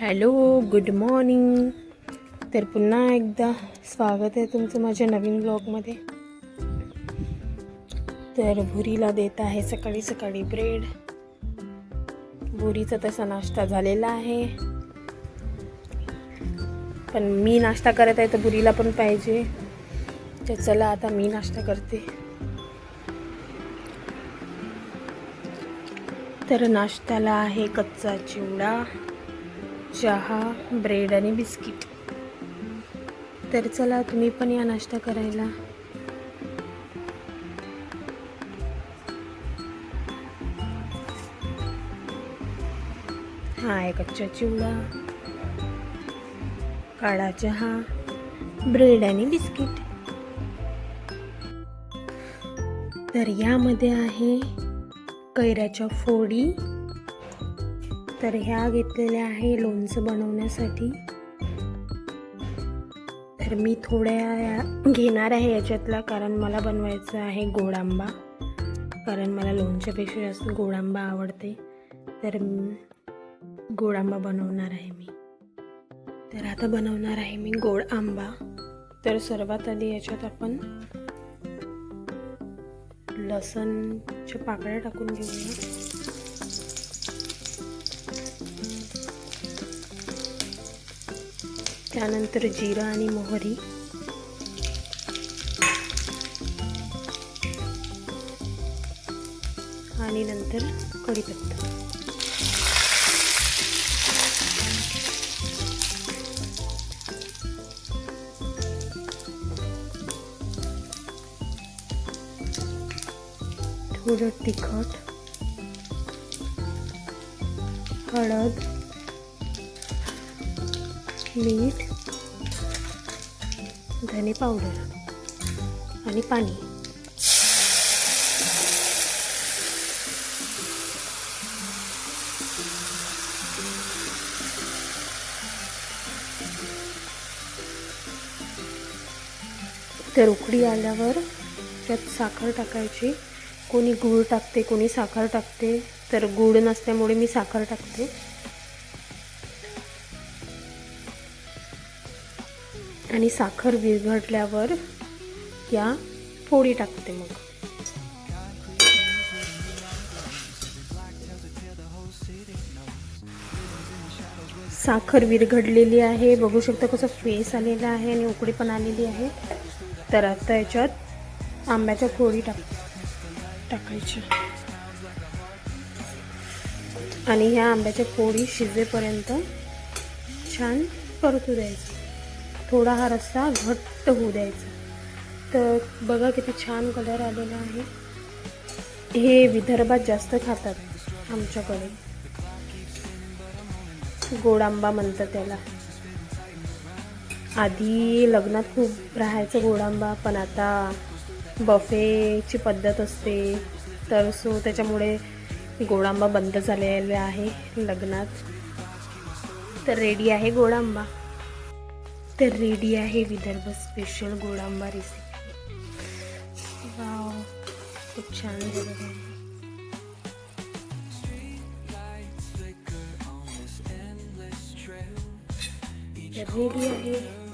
Hello, good morning. तर पुन्हा एकदा स्वागत आहे तुमचं माझ्या नवीन ब्लॉगमध्ये. तर भुरीला देत आहे सकाळी सकाळी ब्रेड. भुरीचा तसा नाश्ता झालेला आहे, पण मी नाश्ता करत आहे तर भुरीला पण पाहिजे. तर चला आता मी नाश्ता करते. तर नाश्त्याला आहे कच्चा चिवडा, चहा, ब्रेड आणि बिस्किट. तर चला तुम्ही पण या नाश्ता करायला. हा आहे कच्चा चिवडा, काळा चहा, ब्रेड आणि बिस्किट. तर यामध्ये आहे कैऱ्याच्या फोडी. तर ह्या घेतलेल्या आहे लोणचं बनवण्यासाठी. तर मी थोड्या घेणार आहे याच्यातला, कारण मला बनवायचं आहे गोड आंबा. कारण मला लोणच्यापेक्षा जास्त गोड आंबा आवडते. तर गोड आंबा बनवणार आहे मी. तर आता बनवणार आहे मी गोड आंबा. तर सर्वात आधी याच्यात आपण लसणच्या पाकळ्या टाकून घेऊया. त्यानंतर जिरं आणि मोहरी, आणि नंतर कढीपत्ता. थोडं तिखट, हळद, मीठ, धने पावडर आणि पाणी. तर उकळी आल्यावर त्यात साखर टाकायची. कोणी गूळ टाकते, कोणी साखर टाकते. तर गूळ नसल्यामुळे मी साखर टाकते. आणि साखर विरघळल्यावर या फोडी टाकते. मग साखर विरघळलेली आहे, बघू शकता कसं फेस आलेला आहे आणि उकळी पण आलेली आहे. तर आता याच्यात आंब्याच्या फोडी टाकायच्या आणि ह्या आंब्याच्या फोडी शिजेपर्यंत छान परतू द्यायचं. थोडा हा रस्सा घट्ट होऊ द्यायचा. तर बघा किती छान कलर आलेला आहे. हे विदर्भात जास्त खातात. आमच्याकडे गोड आंबा म्हणतात त्याला. आधी लग्नात खूप राहायचं गोड आंबा, पण आता बफेची पद्धत असते. तर त्याच्यामुळे गोड आंबा बंद झालेला आहे लग्नात. तर रेडी आहे गोड आंबा. तर रेडी आहे विदर्भ स्पेशल गोड आंबा रेसिपी. वाव, खूप छान झालं आहे. रेडी आहे.